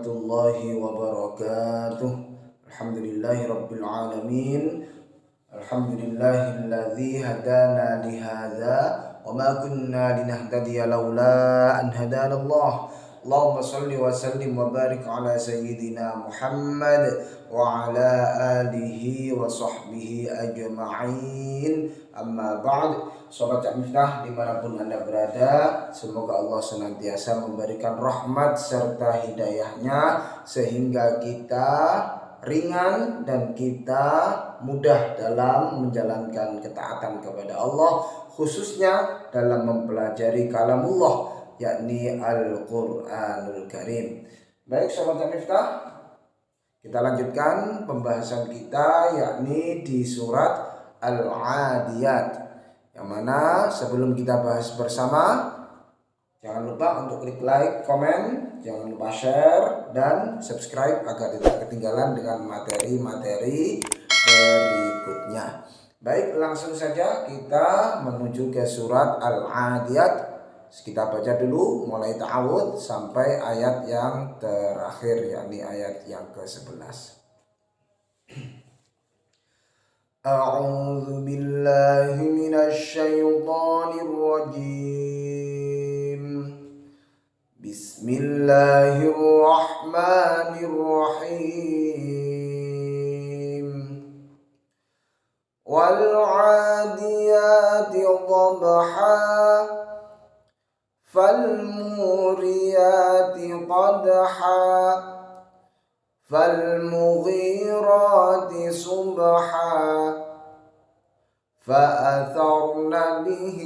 warahmatullahi wabarakatuh. Alhamdulillahi rabbil alamin. Alhamdulillahilladzi hadana lihadza wa ma kunna linahtadiya laula an hadana Allah. Allahumma salli wa sallim wa barik ala sayyidina Muhammad wa ala alihi wa sahbihi ajma'in. Amma ba'd. Sobat Cak Miftah dimanapun Anda berada, semoga Allah senantiasa memberikan rahmat serta hidayahnya sehingga kita ringan dan kita mudah dalam menjalankan ketaatan kepada Allah, khususnya dalam mempelajari kalamullah, yakni Al-Quranul Karim. Baik Sobat Cak Miftah, kita lanjutkan pembahasan kita yakni di surat Al-Adiyat, yang mana sebelum kita bahas bersama, jangan lupa untuk klik like, komen, jangan lupa share dan subscribe agar tidak ketinggalan dengan materi-materi berikutnya. Baik, langsung saja kita menuju ke surat Al-Adiyat. Kita baca dulu mulai ta'awudz sampai ayat yang terakhir, yakni ayat yang ke-11. A'udzu billahi minasy syaithanir rajim. Bismillahirrahmanirrahim. Wal 'adiyati dhabha fal muriyati qadha فالمغيرات صبحا فأثرن به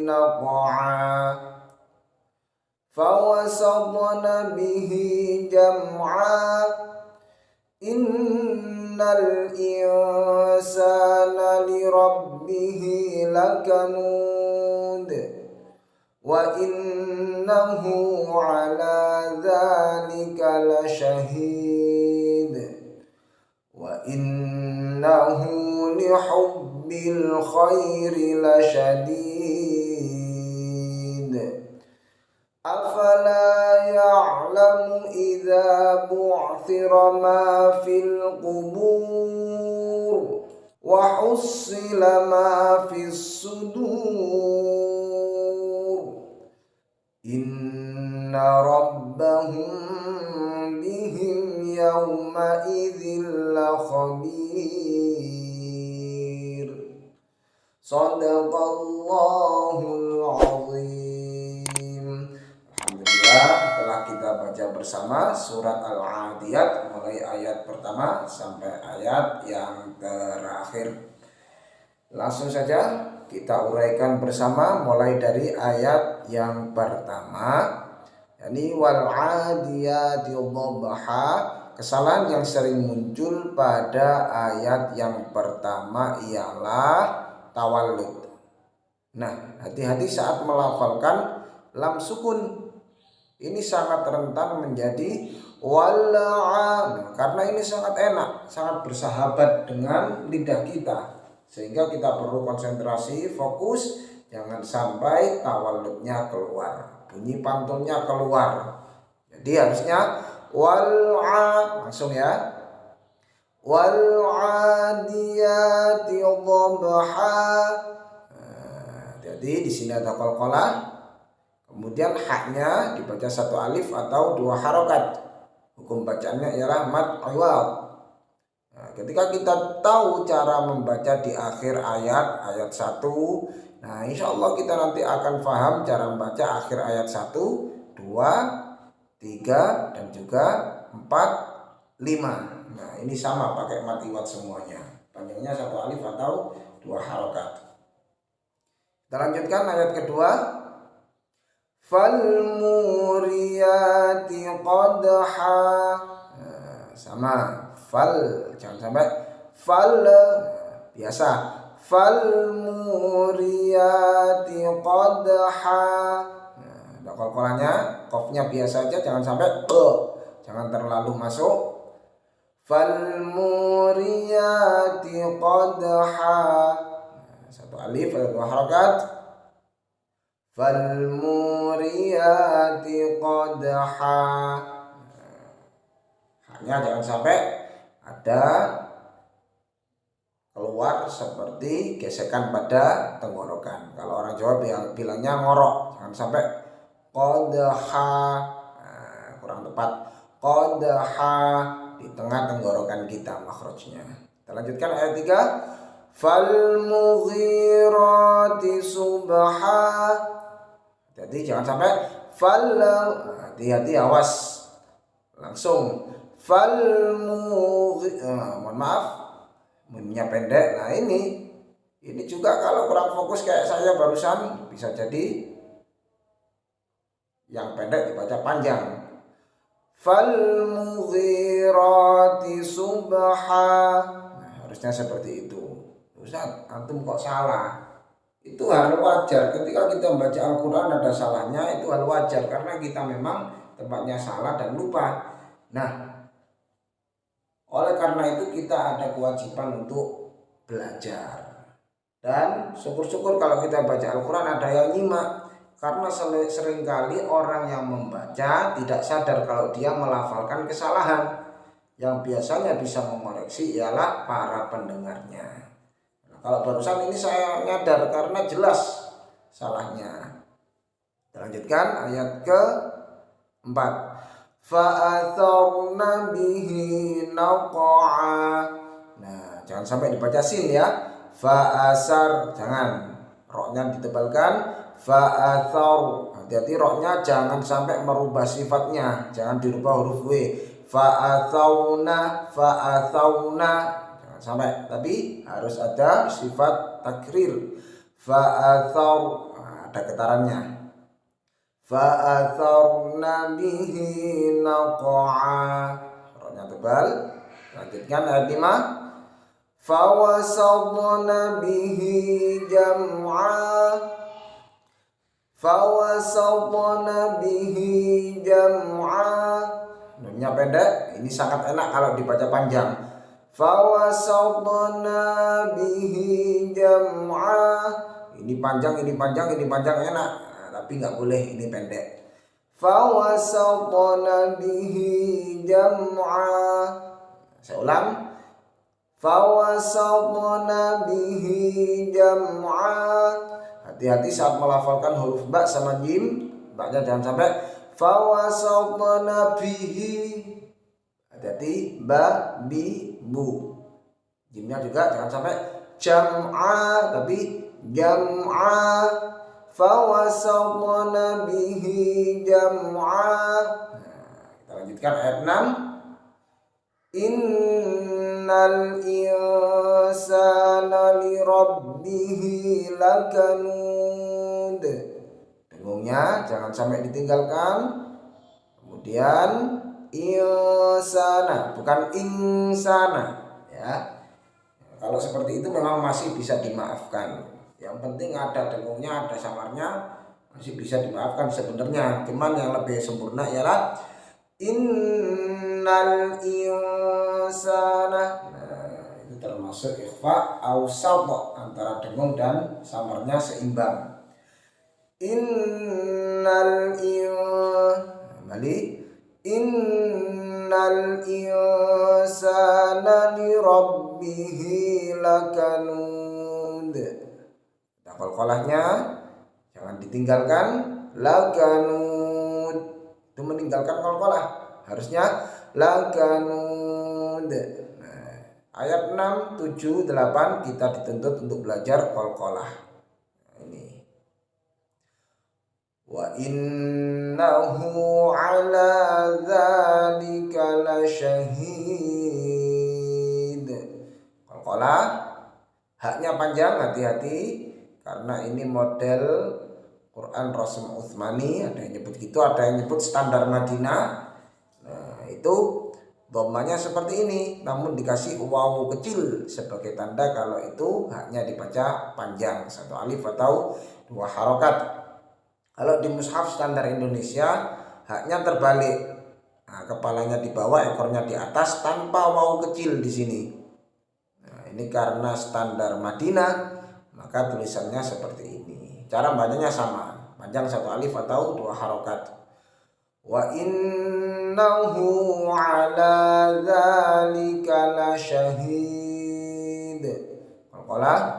نقعا فوسطن به جمعا إن الإنسان لربه لكنود وإنه على ذلك لشهيد وإنه لحب الخير لشديد أفلا يعلم إذا بعثر ما في القبور وحصل ما في الصدور إن ربهم بهم يومئذ لخبير صدق Allahul Azim. Alhamdulillah, telah kita baca bersama surat Al-Adiyat mulai ayat pertama sampai ayat yang terakhir. Langsung saja kita uraikan bersama mulai dari ayat yang pertama, yakni wal 'adiyati dhabha. Kesalahan yang sering muncul pada ayat yang pertama ialah tawallud. Nah, hati-hati saat melafalkan lam sukun. Ini sangat rentan menjadi wal'a, karena ini sangat enak, sangat bersahabat dengan lidah kita, sehingga kita perlu konsentrasi, fokus, jangan sampai tawalludnya keluar, bunyi pantulnya keluar. Jadi harusnya wal'a, langsung ya, wal 'adiyati dhabha. Jadi di sini ada qalqalah, kemudian haknya dibaca satu alif atau dua harokat. Hukum bacaannya ialah mad iwad. Nah, ketika kita tahu cara membaca di akhir ayat 1, nah insya Allah kita nanti akan paham cara membaca akhir ayat 1, 2, 3 dan juga 4, 5. Nah ini sama pakai mad iwad semuanya, panjangnya satu alif atau dua harokat. Kita lanjutkan ayat kedua. Fal muriyati qadha. Sama fal, jangan sampai fal, biasa fal muriyati qadha. Ada qalqalahnya, qafnya biasa aja, jangan sampai jangan terlalu masuk. Fal muriyati qadha, satu alif atau dua harakat. Fal muriyati qadha. Haknya jangan sampai ada keluar seperti gesekan pada tenggorokan. Kalau orang Jawa bilangnya ngorok, jangan sampai qadha, kurang tepat, qadha di tengah tenggorokan kita makhrajnya. Kita lanjutkan ayat 3. Fal mughirati subha. Jadi jangan sampai hati-hati, awas, langsung mohon maaf, munnya pendek. Nah ini juga kalau kurang fokus kayak saya barusan, bisa jadi yang pendek dibaca panjang. Fal mughirati subha. Nah, harusnya seperti itu. Ustaz, antum kok salah? Itu hal wajar. Ketika kita membaca Al-Quran ada salahnya, itu hal wajar karena kita memang tempatnya salah dan lupa. Nah, oleh karena itu kita ada kewajiban untuk belajar. Dan syukur-syukur kalau kita baca Al-Quran ada yang nyimak. Karena seringkali orang yang membaca tidak sadar kalau dia melafalkan kesalahan. Yang biasanya bisa mengoreksi ialah para pendengarnya. Kalau barusan ini saya nyadar karena jelas salahnya. Kita lanjutkan ayat ke-4. Fa'atharna bihi naqa'a. Nah, jangan sampai dibaca sin ya. Fa'asar, jangan. Roknya ditebalkan. Fa'athar. Hati-hati roknya jangan sampai merubah sifatnya. Jangan dirubah huruf W. Fa'athawna. Sampai, tapi harus ada sifat takrir. Fa'athar, ada getarannya. Fa'atharna bihi naqa'a. Roknya tebal. Lanjutkan ayat 5. Fawasatna bihi jam'a. Nunnya pendek, ini sangat enak kalau dibaca panjang. Fawasatna bihi jam'a. Ini panjang enak, tapi nggak boleh ini pendek. Fawasatna bihi jam'a. Saya ulang. Fawasatna bihi jam'a. Hati-hati saat melafalkan huruf ba sama jim. Baknya jangan sampai fawasatna bihi. Hati-hati ba, bi, bu. Jimnya juga jangan sampai jam'a, tapi jam'a. Fawasatna bihi jam'a. Kita lanjutkan ayat 6. Innal insana lirabbihi lakanud. Dengungnya jangan sampai ditinggalkan. Kemudian insana, bukan insana ya. Kalau seperti itu memang masih bisa dimaafkan. Yang penting ada dengungnya, ada samarnya, masih bisa dimaafkan sebenarnya. Cuman yang lebih sempurna ialah innal insana. Nah, itu termasuk ikhfa awsat, antara dengung dan samarnya seimbang. Innal insana lirabbihi lakanud. Nah, qalqalahnya jangan ditinggalkan. Lakanud itu meninggalkan qalqalah, harusnya lakanud. Nah, ayat 6, 7, 8 kita dituntut untuk belajar qalqalah. Ini wa innahu ala dzalika lasyahid. Qalqalah haknya panjang, hati-hati karena ini model Quran Rasm Utsmani, ada yang nyebut gitu, ada yang nyebut standar Madinah. Nah, itu dhammanya seperti ini, namun dikasih wawu kecil sebagai tanda kalau itu haknya dibaca panjang, satu alif atau dua harokat. Kalau di mushaf standar Indonesia haknya terbalik. Nah, kepalanya di bawah, ekornya di atas tanpa wawu kecil di sini. Nah, ini karena standar Madinah, maka tulisannya seperti ini. Cara bacanya sama, panjang satu alif atau dua harokat. Wa innahu ala dzalika lasyahid. Qala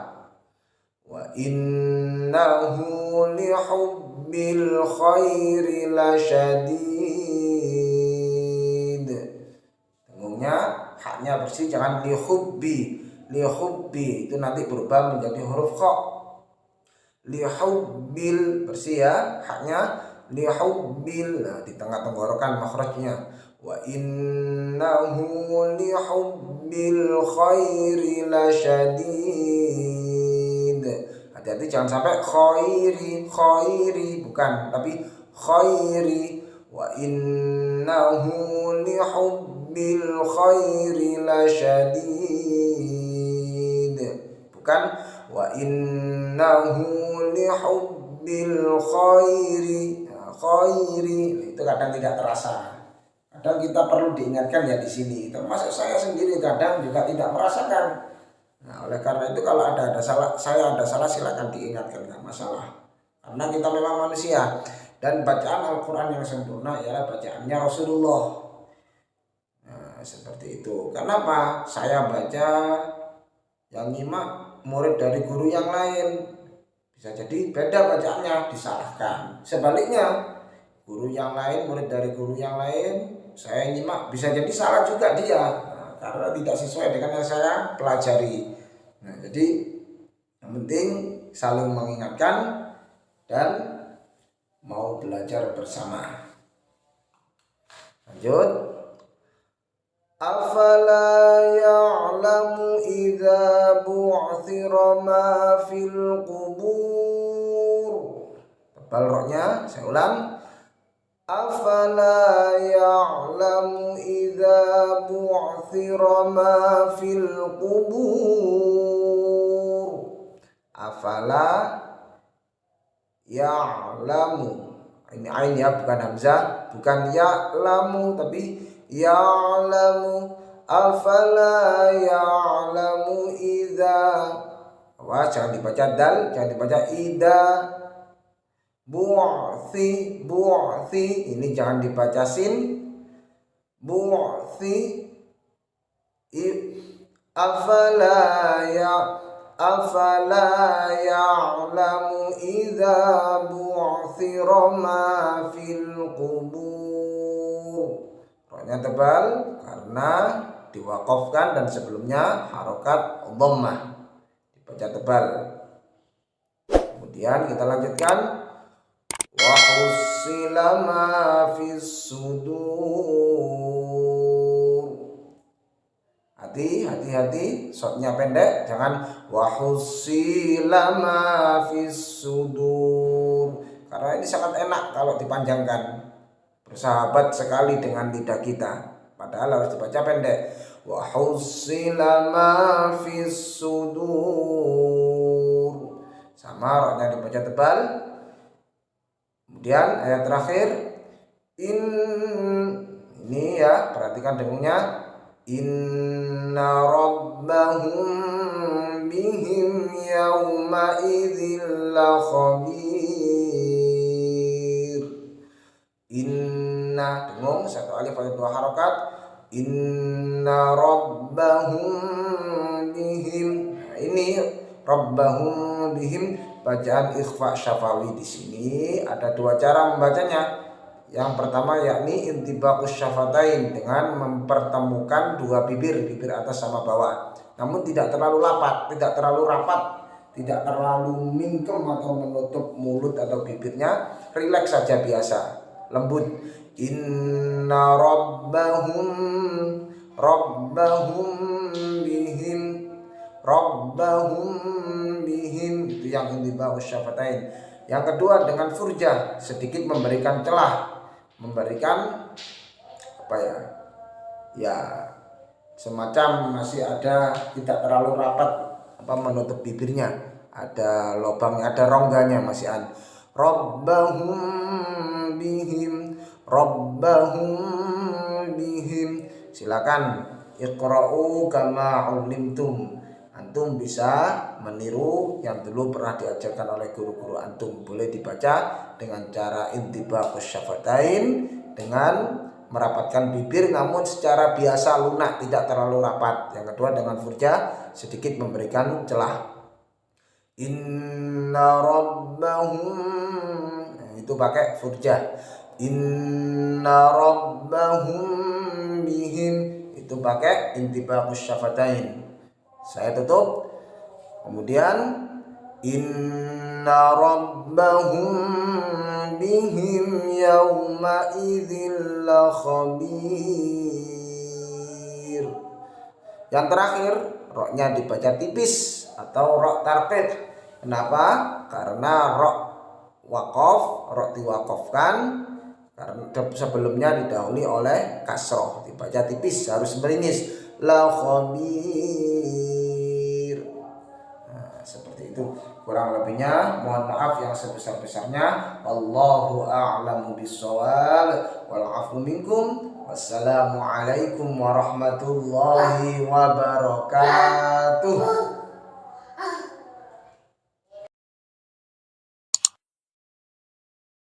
wa innahu lihubbil khairi lasyadid. Tentunya haknya bersih, jangan lihubbi. Lihubbi itu nanti berubah menjadi huruf kha. Lihubbil bersih ya, haknya lihubbil. Nah, di tengah tenggorokan makhrajnya. Wa innahu lihubbil khairi lasyadid. Hati-hati jangan sampai khairi bukan, tapi khairi. Wa innahu lihubbil khairi lasyadid. Bukan wa innahu lihubbil khairi. Nah, khairi itu kadang tidak terasa. Kadang kita perlu diingatkan ya di sini. Termasuk saya sendiri kadang juga tidak merasakan. Nah, oleh karena itu kalau ada salah, saya ada salah silakan diingatkan, nggak masalah. Karena kita memang manusia dan bacaan Al-Quran yang sempurna ialah bacaannya Rasulullah. Nah, seperti itu. Kenapa? Saya baca yang nyimak murid dari guru yang lain. Bisa jadi beda bacaannya, disalahkan. Sebaliknya, guru yang lain, murid dari guru yang lain, saya nyimak bisa jadi salah juga dia, karena tidak sesuai dengan yang saya pelajari. Nah, jadi yang penting saling mengingatkan dan mau belajar bersama. Lanjut. Afala ya'lamu idza bu'thira ma fil qubur. Tebal roknya, saya ulang. Afala ya'lamu idza bu'thira ma fil qubur. Afala ya'lamu. Ini ain ya, bukan hamzah, bukan ya'lamu tapi ya'lamu. Afala ya'lamu idza. Awas jangan dibaca dal, jangan dibaca ida. Bu'thi ini jangan dibaca sin. Bu'thi. Afala ya'lamu idza bu'thira ma fil qubur. Roknya tebal karena diwaqafkan dan sebelumnya harokat dhammah, dibaca tebal. Kemudian kita lanjutkan. Wa hussila ma fis sudur. Hati-hati, shotnya pendek, jangan wa hussila ma fis sudur. Karena ini sangat enak kalau dipanjangkan. Bersahabat sekali dengan lidah kita. Padahal harus dibaca pendek. Wa hussila ma fis sudur. Sama roknya dibaca tebal. Kemudian ayat terakhir ini ya, perhatikan dengungnya. Inna rabbahum bihim yawma idzil khabir. Inna dengung, satu alif ada dua harokat. Inna rabbahum bihim. Nah, ini rabbahum bihim bacaan ikhfa syafawi. Di sini ada dua cara membacanya. Yang pertama yakni intibaqus syafatain, dengan mempertemukan dua bibir atas sama bawah. Namun tidak terlalu rapat, tidak terlalu mingkem atau menutup mulut atau bibirnya, rileks saja biasa, lembut. Inna rabbahum bihim, itu yang intibaqus syafatain. Yang kedua dengan furjah, sedikit memberikan celah, memberikan apa ya semacam masih ada, tidak terlalu rapat menutup bibirnya, ada lubangnya, ada rongganya, masih ada. Rabbahum bihim. Silakan iqra'u kama 'ullimtum. Antum bisa meniru yang dulu pernah diajarkan oleh guru-guru antum. Boleh dibaca dengan cara intibaqus syafatain, dengan merapatkan bibir namun secara biasa lunak, tidak terlalu rapat. Yang kedua dengan furja sedikit memberikan celah. Inna rabbahum, itu pakai furja. Inna rabbahum bihim, itu pakai intibaqus syafatain. Saya tutup. Kemudian inna rabbahum bihim yawma idzil la khabir. Yang terakhir roknya dibaca tipis atau rok tarqiq. Kenapa? Karena rok waqaf, rok diwaqafkan karena sebelumnya didahului oleh kasroh, dibaca tipis, harus meringis. La khabir. Nah, seperti itu kurang lebihnya. Mohon maaf yang sebesar-besarnya. Allahu a'lamu bissawab wal 'afwu minkum. Wassalamualaikum warahmatullahi wabarakatuh.